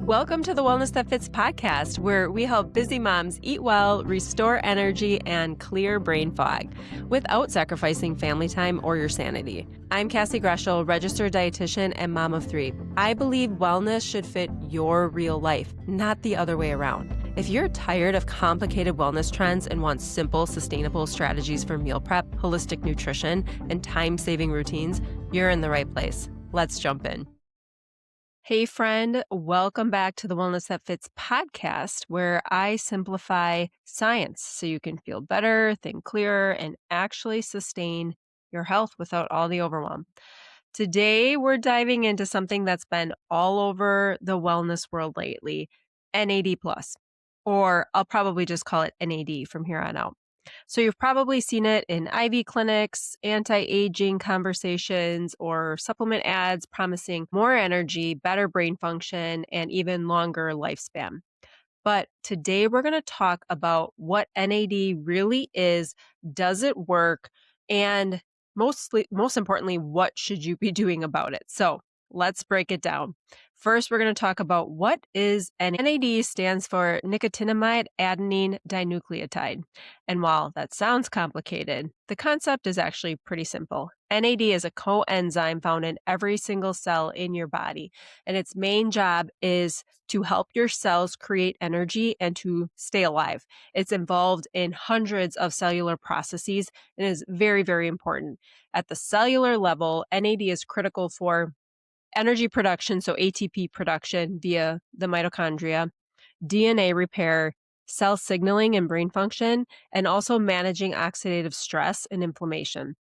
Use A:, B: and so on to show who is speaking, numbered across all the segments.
A: Welcome to the Wellness That Fits podcast, where we help busy moms eat well, restore energy, and clear brain fog without sacrificing family time or your sanity. I'm Cassie Greschel, registered dietitian and mom of three. I believe wellness should fit your real life, not the other way around. If you're tired of complicated wellness trends and want simple, sustainable strategies for meal prep, holistic nutrition, and time-saving routines, you're in the right place. Let's jump in. Hey friend, welcome back to the Wellness That Fits podcast, where I simplify science so you can feel better, think clearer, and actually sustain your health without all the overwhelm. Today, we're diving into something that's been all over the wellness world lately, NAD+, or I'll probably just call it NAD from here on out. So you've probably seen it in IV clinics, anti-aging conversations, or supplement ads promising more energy, better brain function, and even longer lifespan. But today we're going to talk about what NAD really is, does it work, and most importantly, what should you be doing about it? So let's break it down. First, we're going to talk about what is NAD. NAD stands for nicotinamide adenine dinucleotide. And while that sounds complicated, the concept is actually pretty simple. NAD is a coenzyme found in every single cell in your body, and its main job is to help your cells create energy and to stay alive. It's involved in hundreds of cellular processes and is very, very important. At the cellular level, NAD is critical for energy production, so ATP production via the mitochondria, DNA repair, cell signaling and brain function, and also managing oxidative stress and inflammation.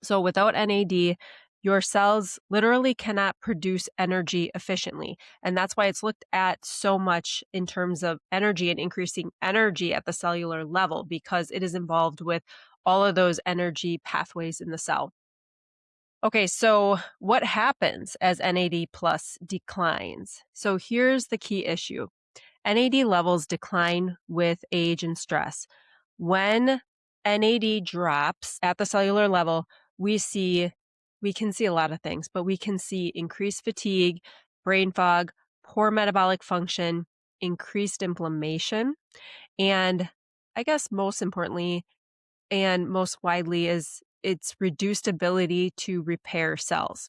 A: So without NAD, your cells literally cannot produce energy efficiently. And that's why it's looked at so much in terms of energy and increasing energy at the cellular level, because it is involved with all of those energy pathways in the cell. Okay, so what happens as NAD plus declines? So here's the key issue. NAD levels decline with age and stress. When NAD drops at the cellular level, we can see a lot of things, but we can see increased fatigue, brain fog, poor metabolic function, increased inflammation, and I guess most importantly and most widely is its reduced ability to repair cells.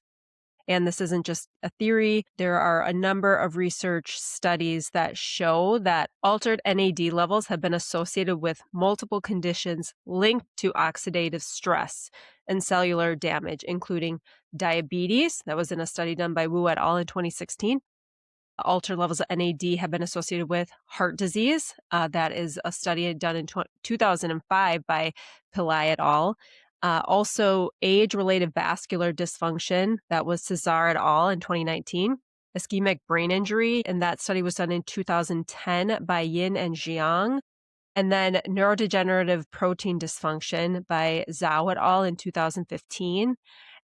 A: And this isn't just a theory. There are a number of research studies that show that altered NAD levels have been associated with multiple conditions linked to oxidative stress and cellular damage, including diabetes. That was in a study done by Wu et al. In 2016. Altered levels of NAD have been associated with heart disease. That is a study done in 2005 by Pillai et al. Also, age-related vascular dysfunction. That was Cesar et al. In 2019. Ischemic brain injury, and that study was done in 2010 by Yin and Jiang. And then neurodegenerative protein dysfunction by Zhao et al. In 2015.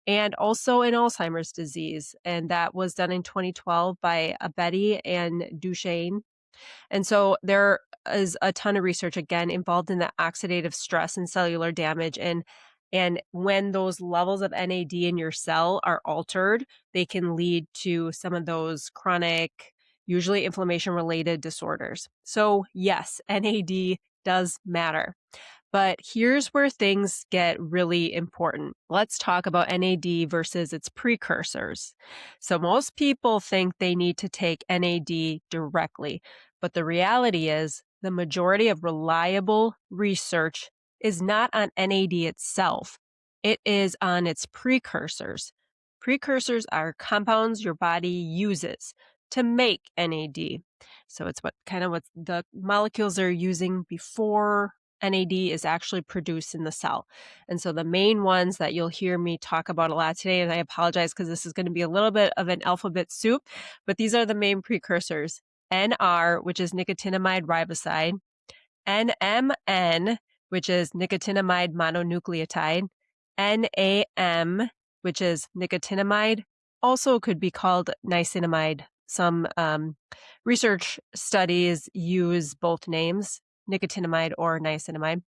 A: And also in Alzheimer's disease. And that was done in 2012 by Abedi and Duchesne. And so there is a ton of research, again, involved in the oxidative stress and cellular damage. And when those levels of NAD in your cell are altered, they can lead to some of those chronic, usually inflammation-related disorders. So yes, NAD does matter. But here's where things get really important. Let's talk about NAD versus its precursors. So most people think they need to take NAD directly, but the reality is the majority of reliable research is not on NAD itself. It is on its precursors. Precursors are compounds your body uses to make NAD. So it's what the molecules are using before NAD is actually produced in the cell. And so the main ones that you'll hear me talk about a lot today, and I apologize because this is going to be a little bit of an alphabet soup, but these are the main precursors. NR, which is nicotinamide riboside, NMN, which is nicotinamide mononucleotide, NAM, which is nicotinamide, also could be called niacinamide. Some research studies use both names, nicotinamide or niacinamide.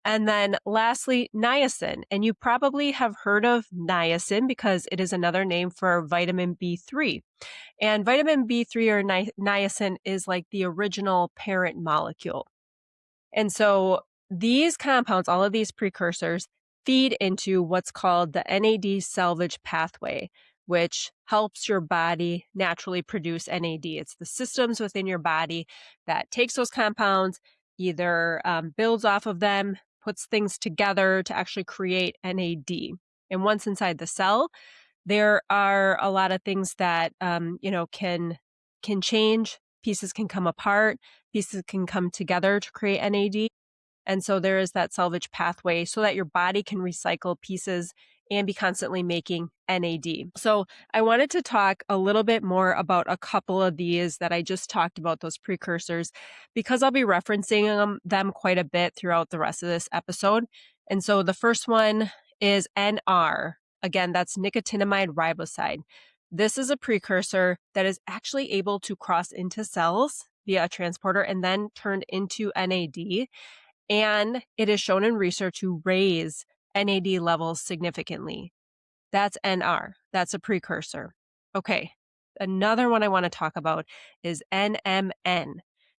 A: And then lastly, niacin. And you probably have heard of niacin because it is another name for vitamin B3. And vitamin B3 or niacin is like the original parent molecule. And so these compounds, all of these precursors, feed into what's called the NAD salvage pathway, which helps your body naturally produce NAD. It's the systems within your body that takes those compounds, either builds off of them, puts things together to actually create NAD. And once inside the cell, there are a lot of things that can change. Pieces can come apart. Pieces can come together to create NAD. And so there is that salvage pathway so that your body can recycle pieces and be constantly making NAD. So I wanted to talk a little bit more about a couple of these that I just talked about, those precursors, because I'll be referencing them quite a bit throughout the rest of this episode. And so the first one is NR. Again, that's nicotinamide riboside. This is a precursor that is actually able to cross into cells via a transporter and then turned into NAD. And it is shown in research to raise NAD levels significantly. That's NR. That's a precursor. Okay. Another one I want to talk about is NMN.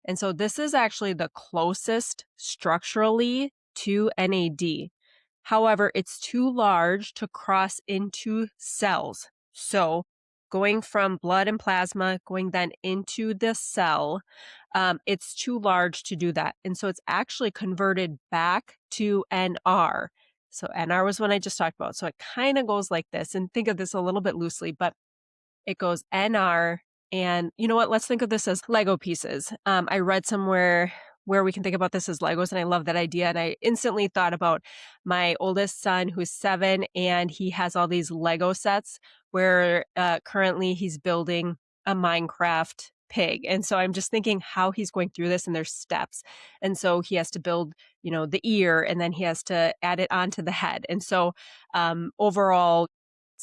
A: And so this is actually the closest structurally to NAD. However, it's too large to cross into cells. So going from blood and plasma, going then into the cell, it's too large to do that. And so it's actually converted back to NR. So NR was one I just talked about. So it kind of goes like this, and think of this a little bit loosely, but it goes NR. And you know what? Let's think of this as Lego pieces. I read somewhere where we can think about this as Legos, and I love that idea. And I instantly thought about my oldest son who's 7, and he has all these Lego sets where currently he's building a Minecraft pig. And so I'm just thinking how he's going through this, and there's steps. And so he has to build, the ear, and then he has to add it onto the head. And so overall,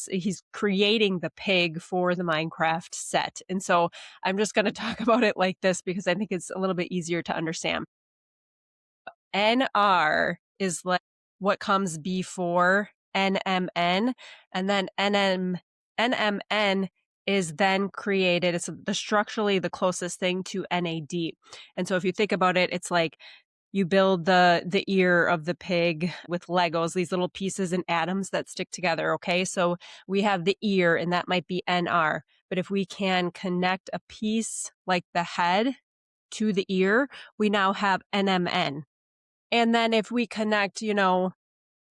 A: he's creating the pig for the Minecraft set. And so I'm just going to talk about it like this because I think it's a little bit easier to understand. NR is like what comes before NMN, and then NMN is then created. It's structurally the closest thing to NAD. And so if you think about it, it's like you build the ear of the pig with Legos, these little pieces and atoms that stick together, okay? So we have the ear, and that might be NR. But if we can connect a piece like the head to the ear, we now have NMN. And then if we connect,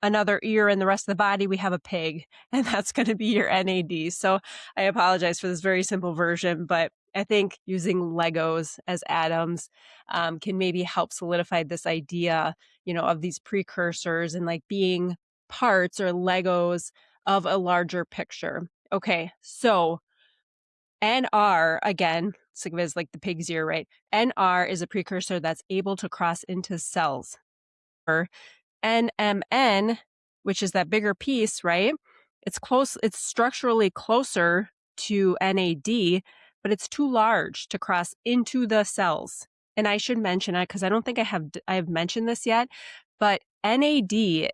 A: another ear and the rest of the body, we have a pig, and that's going to be your NAD. So I apologize for this very simple version, but I think using Legos as atoms can maybe help solidify this idea, of these precursors and like being parts or Legos of a larger picture. Okay, so NR, again, think of it as like the pig's ear, right? NR is a precursor that's able to cross into cells. NMN, which is that bigger piece, right? It's structurally closer to NAD, but it's too large to cross into the cells. And I should mention it because I don't think I have mentioned this yet, but NAD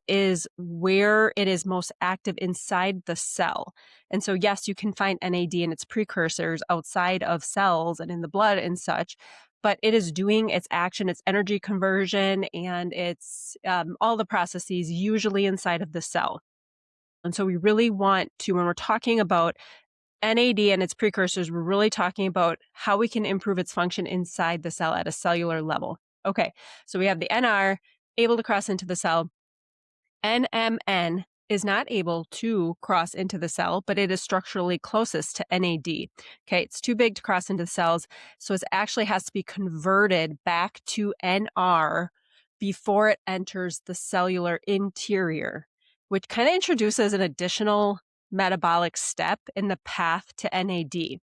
A: is where it is most active inside the cell. And so, yes, you can find NAD and its precursors outside of cells and in the blood and such, but it is doing its action, its energy conversion, and its all the processes usually inside of the cell. And so we really want to, when we're talking about NAD and its precursors, we're really talking about how we can improve its function inside the cell at a cellular level. Okay, so we have the NR able to cross into the cell. NMN is not able to cross into the cell, but it is structurally closest to NAD. Okay, it's too big to cross into the cells, so it actually has to be converted back to NR before it enters the cellular interior, which kind of introduces an additional metabolic step in the path to NAD.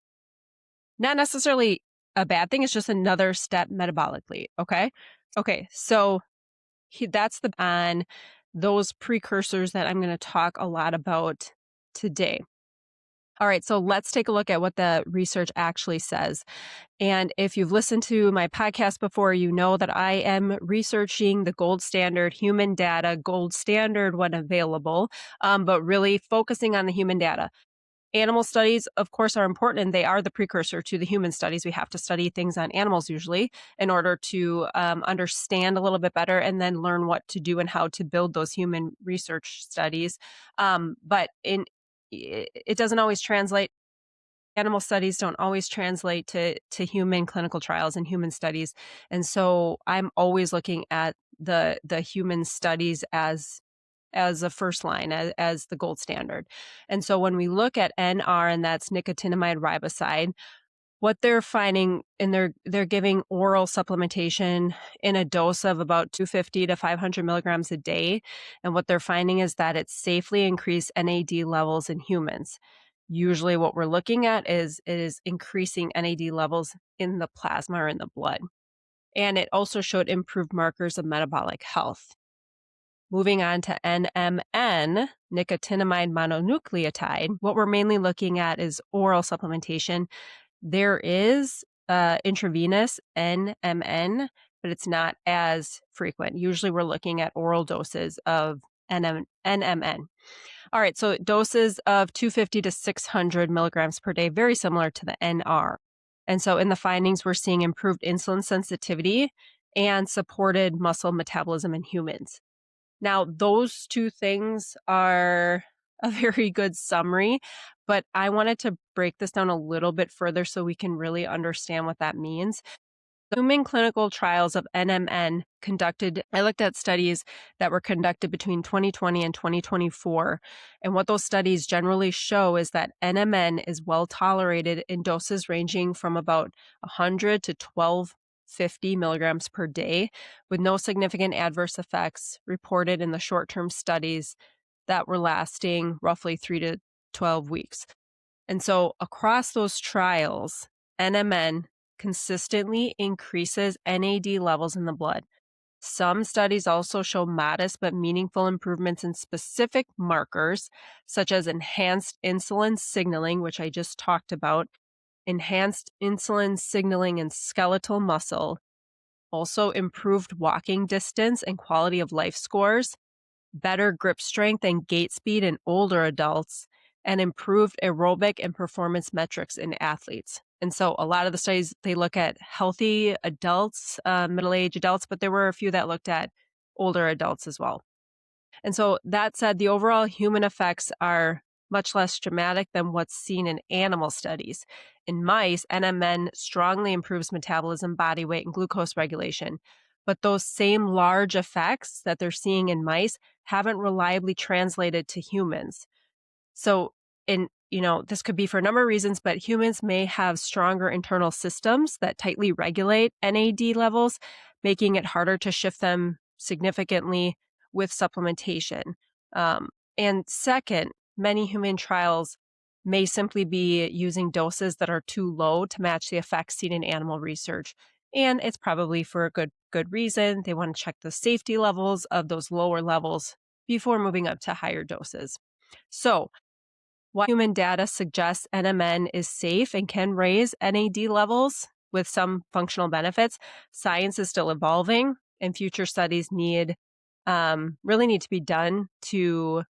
A: Not necessarily a bad thing, it's just another step metabolically, okay? Okay, so that's on those precursors that I'm going to talk a lot about today. All right, so let's take a look at what the research actually says. And if you've listened to my podcast before, you know that I am researching the gold standard human data, gold standard when available, but really focusing on the human data. Animal studies, of course, are important, and they are the precursor to the human studies. We have to study things on animals usually in order to understand a little bit better and then learn what to do and how to build those human research studies. It doesn't always translate. Animal studies don't always translate to human clinical trials and human studies. And so I'm always looking at the human studies as a first line, as the gold standard. And so when we look at NR, and that's nicotinamide riboside, what they're finding, and they're giving oral supplementation in a dose of about 250 to 500 milligrams a day. And what they're finding is that it safely increased NAD levels in humans. Usually what we're looking at is increasing NAD levels in the plasma or in the blood. And it also showed improved markers of metabolic health. Moving on to NMN, nicotinamide mononucleotide, what we're mainly looking at is oral supplementation. There is intravenous NMN, but it's not as frequent. Usually we're looking at oral doses of NMN. All right, so doses of 250 to 600 milligrams per day, very similar to the NR. And so in the findings, we're seeing improved insulin sensitivity and supported muscle metabolism in humans. Now, those two things are a very good summary, but I wanted to break this down a little bit further so we can really understand what that means. The human clinical trials of NMN I looked at studies that were conducted between 2020 and 2024. And what those studies generally show is that NMN is well tolerated in doses ranging from about 100 to 1250 milligrams per day, with no significant adverse effects reported in the short-term studies that were lasting roughly 3 to 12 weeks. And so across those trials, NMN consistently increases NAD levels in the blood. Some studies also show modest but meaningful improvements in specific markers, such as enhanced insulin signaling, which I just talked about, enhanced insulin signaling in skeletal muscle, also improved walking distance and quality of life scores, better grip strength and gait speed in older adults, and improved aerobic and performance metrics in athletes. And so a lot of the studies, they look at healthy adults, middle-aged adults, but there were a few that looked at older adults as well. And so that said, the overall human effects are much less dramatic than what's seen in animal studies. In mice, NMN strongly improves metabolism, body weight, and glucose regulation. But those same large effects that they're seeing in mice haven't reliably translated to humans. So this could be for a number of reasons, but humans may have stronger internal systems that tightly regulate NAD levels, making it harder to shift them significantly with supplementation. And second, many human trials may simply be using doses that are too low to match the effects seen in animal research. And it's probably for a good reason. They want to check the safety levels of those lower levels before moving up to higher doses. So, while human data suggests NMN is safe and can raise NAD levels with some functional benefits, science is still evolving, and future studies really need to be done to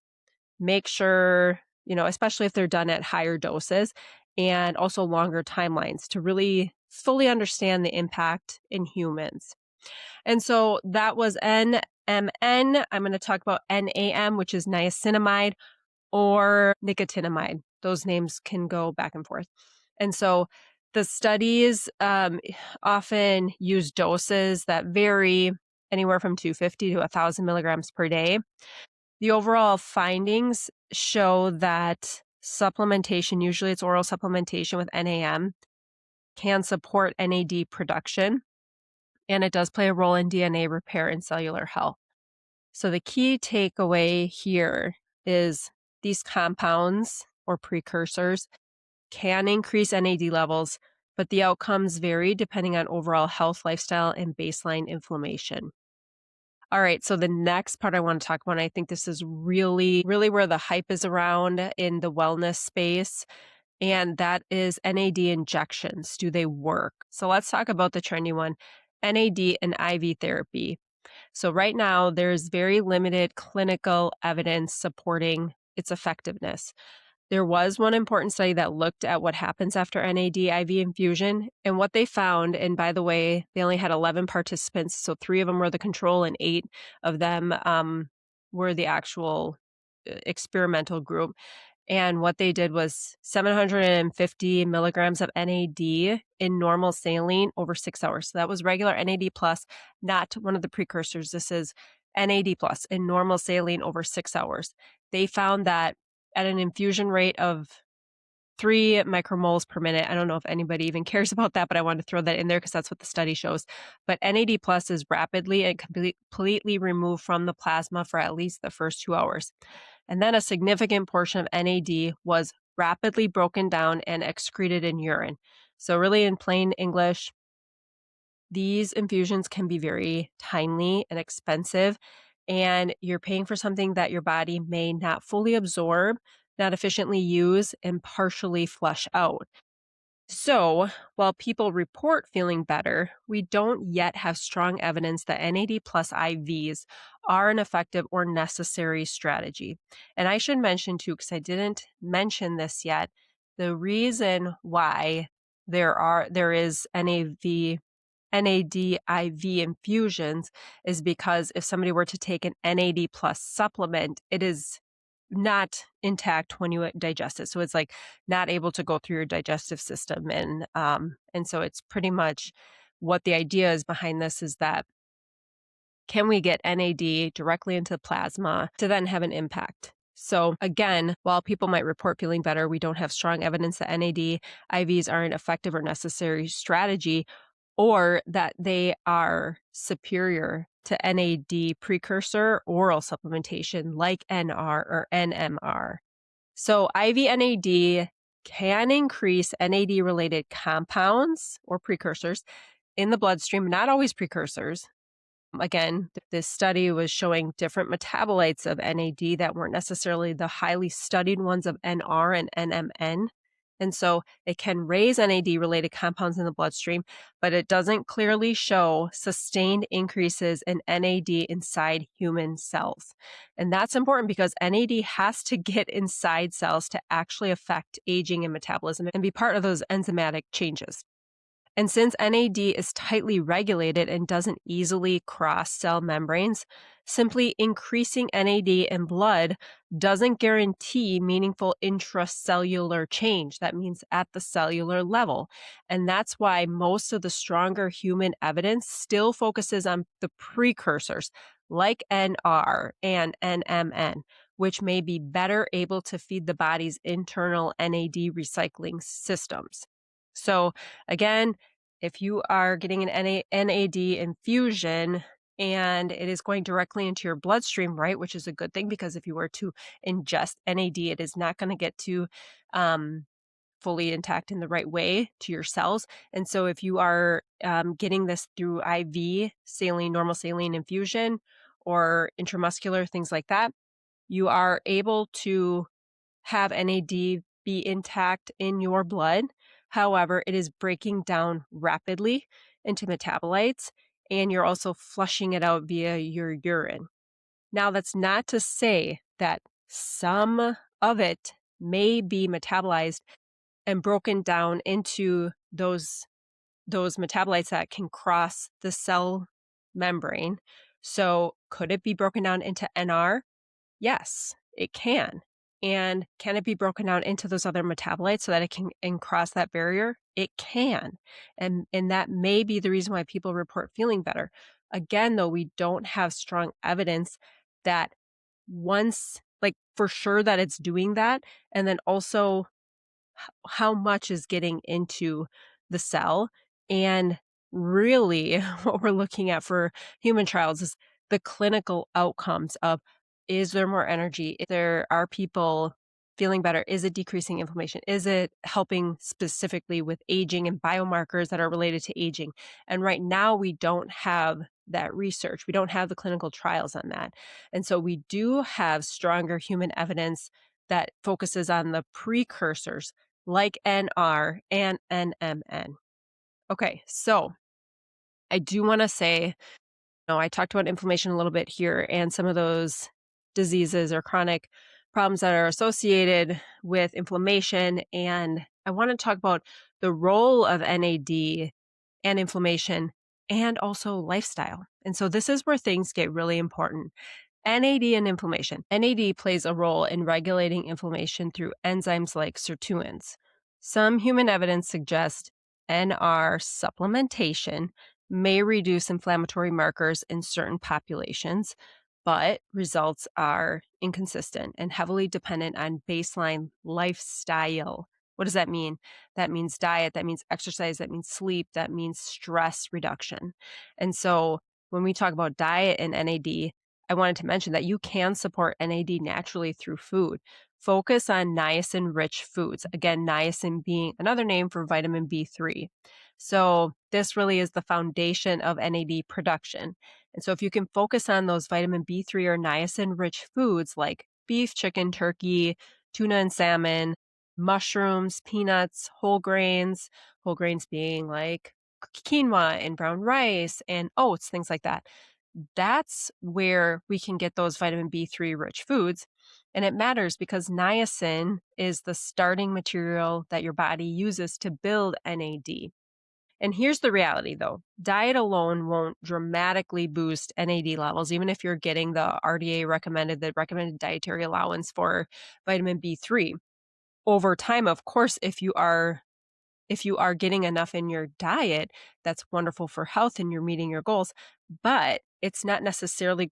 A: make sure, especially if they're done at higher doses, and also longer timelines to really fully understand the impact in humans. And so that was NMN. I'm going to talk about NAM, which is niacinamide, or nicotinamide. Those names can go back and forth. And so the studies often use doses that vary anywhere from 250 to 1,000 milligrams per day. The overall findings show that supplementation, usually it's oral supplementation with NAM, can support NAD production, and it does play a role in DNA repair and cellular health. So the key takeaway here is these compounds or precursors can increase NAD levels, but the outcomes vary depending on overall health, lifestyle, and baseline inflammation. All right, so the next part I want to talk about, and I think this is really, really where the hype is around in the wellness space, and that is NAD injections. Do they work? So let's talk about the trendy one, NAD and IV therapy. So right now, there's very limited clinical evidence supporting its effectiveness. There was one important study that looked at what happens after NAD IV infusion, and what they found, and by the way, they only had 11 participants, so 3 of them were the control and 8 of them were the actual experimental group. And what they did was 750 milligrams of NAD in normal saline over 6 hours. So that was regular NAD plus, not one of the precursors. This is NAD plus in normal saline over 6 hours. They found that at an infusion rate of 3 micromoles per minute. I don't know if anybody even cares about that, but I wanted to throw that in there because that's what the study shows. But NAD plus is rapidly and completely removed from the plasma for at least the first 2 hours. And then a significant portion of NAD was rapidly broken down and excreted in urine. So really in plain English, these infusions can be very timely and expensive, and you're paying for something that your body may not fully absorb, not efficiently use, and partially flush out. So, while people report feeling better, we don't yet have strong evidence that NAD plus IVs are an effective or necessary strategy. And I should mention too, because I didn't mention this yet, the reason why there is NAD IV infusions is because if somebody were to take an NAD plus supplement, it is not intact when you digest it. So it's like not able to go through your digestive system. And so it's pretty much what the idea is behind this is that can we get NAD directly into the plasma to then have an impact? So again, while people might report feeling better, we don't have strong evidence that NAD IVs are an effective or necessary strategy or that they are superior to NAD precursor oral supplementation like NR or NMR. So IV NAD can increase NAD-related compounds or precursors in the bloodstream, not always precursors. Again, this study was showing different metabolites of NAD that weren't necessarily the highly studied ones of NR and NMN. And so it can raise NAD-related compounds in the bloodstream, but it doesn't clearly show sustained increases in NAD inside human cells. And that's important because NAD has to get inside cells to actually affect aging and metabolism and be part of those enzymatic changes. And since NAD is tightly regulated and doesn't easily cross cell membranes, simply increasing NAD in blood doesn't guarantee meaningful intracellular change. That means at the cellular level. And that's why most of the stronger human evidence still focuses on the precursors like NR and NMN, which may be better able to feed the body's internal NAD recycling systems. So again, if you are getting an NAD infusion and it is going directly into your bloodstream, right, which is a good thing because if you were to ingest NAD, it is not going to get to fully intact in the right way to your cells. And so if you are getting this through IV saline, normal saline infusion or intramuscular, things like that, you are able to have NAD be intact in your blood. However, it is breaking down rapidly into metabolites, and you're also flushing it out via your urine. Now, that's not to say that some of it may be metabolized and broken down into those metabolites that can cross the cell membrane. So could it be broken down into NR? Yes, it can. And can it be broken down into those other metabolites so that it can cross that barrier? It can. And that may be the reason why people report feeling better. Again, though, we don't have strong evidence that once, like for sure that it's doing that. And then also how much is getting into the cell. And really what we're looking at for human trials is the clinical outcomes of, is there more energy? If there are people feeling better, is it decreasing inflammation? Is it helping specifically with aging and biomarkers that are related to aging? And right now we don't have that research. We don't have the clinical trials on that. And so we do have stronger human evidence that focuses on the precursors like NR and NMN. Okay, so I do want to say, I talked about inflammation a little bit here and some of those diseases or chronic problems that are associated with inflammation. And I want to talk about the role of NAD and inflammation and also lifestyle. And so this is where things get really important. NAD and inflammation. NAD plays a role in regulating inflammation through enzymes like sirtuins. Some human evidence suggests NR supplementation may reduce inflammatory markers in certain populations, but results are inconsistent and heavily dependent on baseline lifestyle. What does that mean? That means diet, that means exercise, that means sleep, that means stress reduction. And so when we talk about diet and NAD, I wanted to mention that you can support NAD naturally through food. Focus on niacin rich foods. Again, niacin being another name for vitamin B3. So, this really is the foundation of NAD production. And so, if you can focus on those vitamin B3 or niacin rich foods like beef, chicken, turkey, tuna and salmon, mushrooms, peanuts, whole grains being like quinoa and brown rice and oats, things like that. That's where we can get those vitamin B3 rich foods. And it matters because niacin is the starting material that your body uses to build NAD. And here's the reality though, diet alone won't dramatically boost NAD levels, even if you're getting the RDA recommended, the recommended dietary allowance for vitamin B3. Over time, of course, if you are getting enough in your diet, that's wonderful for health and you're meeting your goals, but it's not necessarily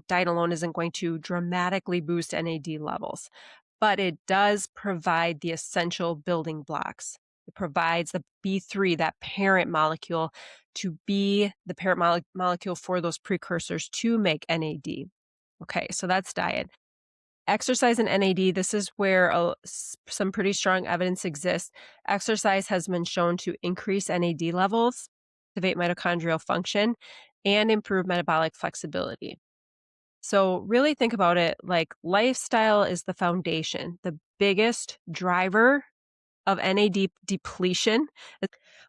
A: diet alone isn't going to dramatically boost NAD levels, but it does provide the essential building blocks. It provides the B3, that parent molecule, to be the parent molecule for those precursors to make NAD. Okay, so that's diet. Exercise and NAD, this is where some pretty strong evidence exists. Exercise has been shown to increase NAD levels, activate mitochondrial function, and improve metabolic flexibility. So, really think about it like lifestyle is the foundation, the biggest driver of NAD depletion.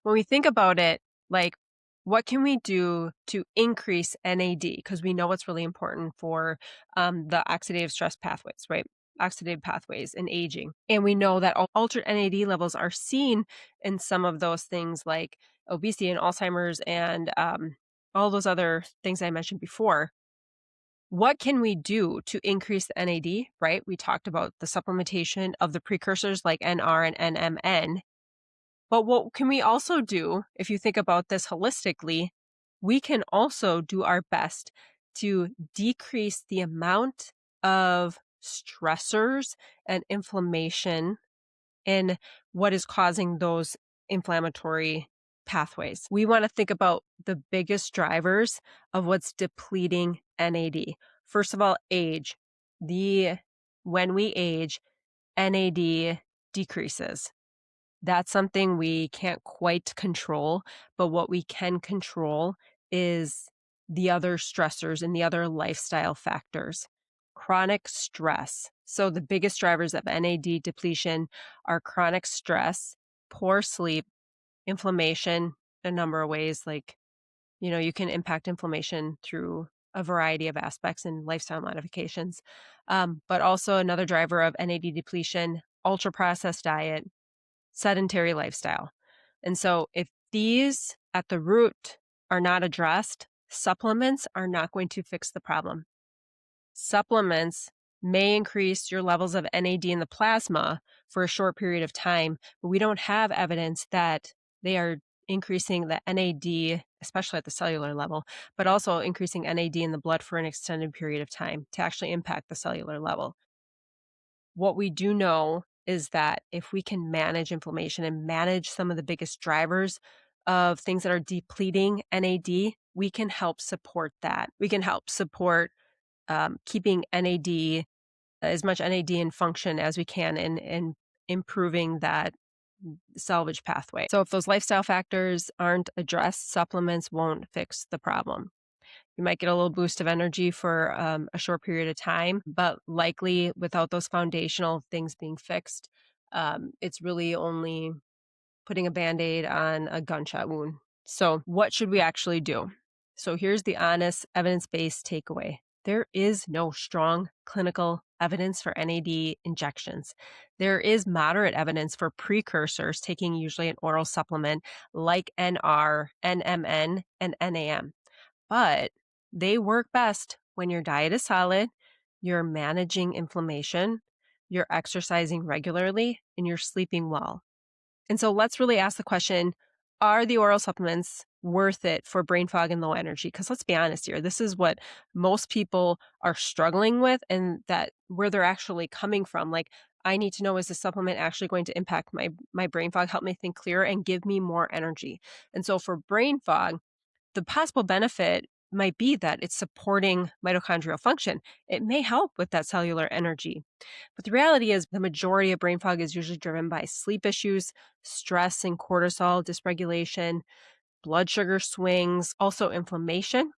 A: When we think about it, like what can we do to increase NAD? Because we know what's really important for the oxidative stress pathways, right? Oxidative pathways and aging. And we know that altered NAD levels are seen in some of those things like obesity and Alzheimer's and all those other things I mentioned before. What can we do to increase the NAD, right? We talked about the supplementation of the precursors like NR and NMN. But what can we also do, if you think about this holistically, we can also do our best to decrease the amount of stressors and inflammation in what is causing those inflammatory pathways. We want to think about the biggest drivers of what's depleting NAD. First of all, age. When we age, NAD decreases. That's something we can't quite control, but what we can control is the other stressors and the other lifestyle factors. Chronic stress. So the biggest drivers of NAD depletion are chronic stress, poor sleep, inflammation, a number of ways. Like, you can impact inflammation through a variety of aspects and lifestyle modifications. But also another driver of NAD depletion, ultra processed diet, sedentary lifestyle. And so if these at the root are not addressed, supplements are not going to fix the problem. Supplements may increase your levels of NAD in the plasma for a short period of time, but we don't have evidence that they are increasing the NAD, especially at the cellular level, but also increasing NAD in the blood for an extended period of time to actually impact the cellular level. What we do know is that if we can manage inflammation and manage some of the biggest drivers of things that are depleting NAD, we can help support that. We can help support keeping NAD, as much NAD in function as we can and improving that salvage pathway. So if those lifestyle factors aren't addressed, supplements won't fix the problem. You might get a little boost of energy for a short period of time, but likely without those foundational things being fixed, It's really only putting a Band-Aid on a gunshot wound. So what should we actually do? So here's the honest, evidence-based takeaway. There is no strong clinical evidence for NAD injections. There is moderate evidence for precursors taking usually an oral supplement like NR, NMN, and NAM. But they work best when your diet is solid, you're managing inflammation, you're exercising regularly, and you're sleeping well. And so let's really ask the question, are the oral supplements worth it for brain fog and low energy? Because let's be honest here, this is what most people are struggling with, and that where they're actually coming from. Like, I need to know, is this supplement actually going to impact my brain fog, help me think clearer, and give me more energy? And so for brain fog, the possible benefit might be that it's supporting mitochondrial function. It may help with that cellular energy. But the reality is the majority of brain fog is usually driven by sleep issues, stress and cortisol dysregulation, blood sugar swings, also inflammation.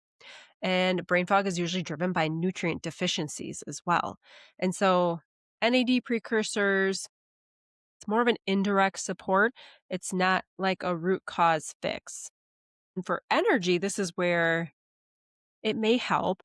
A: And brain fog is usually driven by nutrient deficiencies as well. And so NAD precursors, it's more of an indirect support. It's not like a root cause fix. And for energy, this is where it may help.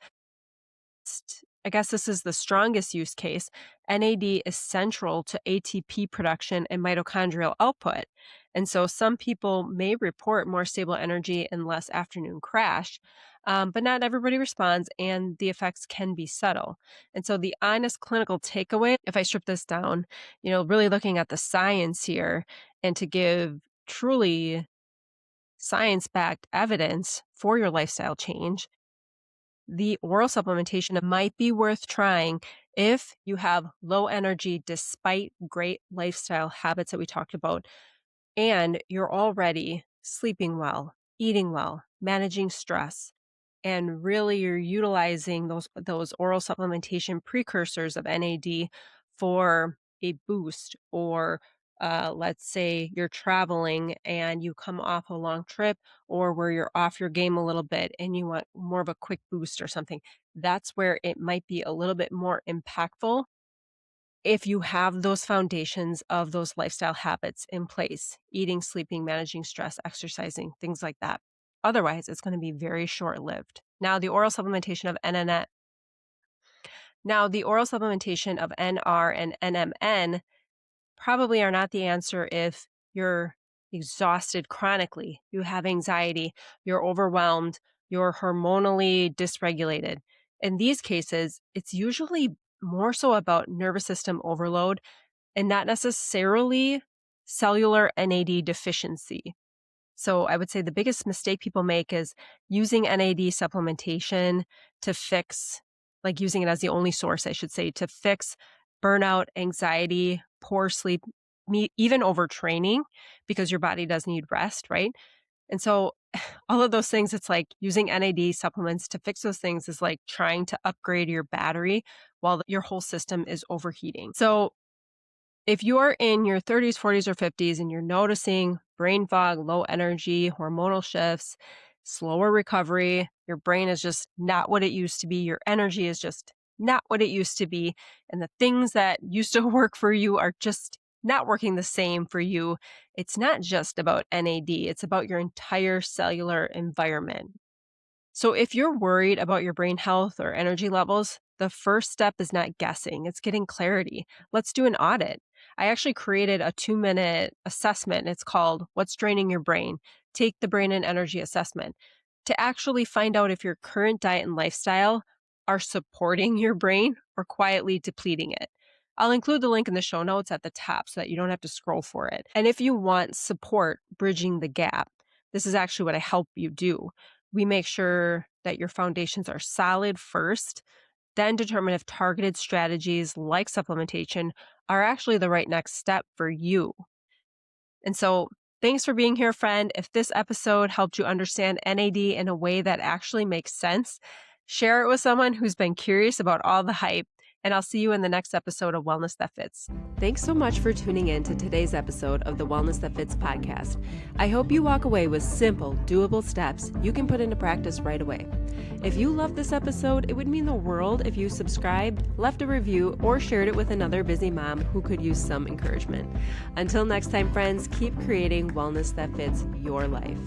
A: I guess this is the strongest use case. NAD is central to ATP production and mitochondrial output. And so some people may report more stable energy and less afternoon crash, but not everybody responds, and the effects can be subtle. And so the honest clinical takeaway, if I strip this down, really looking at the science here and to give truly science-backed evidence for your lifestyle change, the oral supplementation might be worth trying if you have low energy despite great lifestyle habits that we talked about, and you're already sleeping well, eating well, managing stress, and really you're utilizing those oral supplementation precursors of NAD for a boost, or let's say you're traveling and you come off a long trip, or where you're off your game a little bit and you want more of a quick boost or something. That's where it might be a little bit more impactful if you have those foundations of those lifestyle habits in place: eating, sleeping, managing stress, exercising, things like that. Otherwise, it's going to be very short-lived. Now, the oral supplementation of NR and NMN probably are not the answer if you're exhausted chronically, you have anxiety, you're overwhelmed, you're hormonally dysregulated. In these cases, it's usually more so about nervous system overload and not necessarily cellular NAD deficiency. So I would say the biggest mistake people make is using NAD supplementation to fix, like using it as the only source, I should say, to fix burnout, anxiety, poor sleep, even overtraining, because your body does need rest, right? And so all of those things, it's like using NAD supplements to fix those things is like trying to upgrade your battery while your whole system is overheating. So if you're in your 30s, 40s, or 50s and you're noticing brain fog, low energy, hormonal shifts, slower recovery, your brain is just not what it used to be, your energy is just not what it used to be, and the things that used to work for you are just not working the same for you, it's not just about NAD, it's about your entire cellular environment. So if you're worried about your brain health or energy levels, the first step is not guessing, it's getting clarity. Let's do an audit. I actually created a 2-minute assessment. It's called What's Draining Your Brain? Take the Brain and Energy Assessment, to actually find out if your current diet and lifestyle are supporting your brain or quietly depleting it. I'll include the link in the show notes at the top so that you don't have to scroll for it. And if you want support bridging the gap, this is actually what I help you do. We make sure that your foundations are solid first, then determine if targeted strategies like supplementation are actually the right next step for you. And so thanks for being here, friend. If this episode helped you understand NAD in a way that actually makes sense, share it with someone who's been curious about all the hype. and I'll see you in the next episode of Wellness That Fits. Thanks so much for tuning in to today's episode of the Wellness That Fits podcast. I hope you walk away with simple, doable steps you can put into practice right away. If you loved this episode, it would mean the world if you subscribed, left a review, or shared it with another busy mom who could use some encouragement. Until next time, friends, keep creating wellness that fits your life.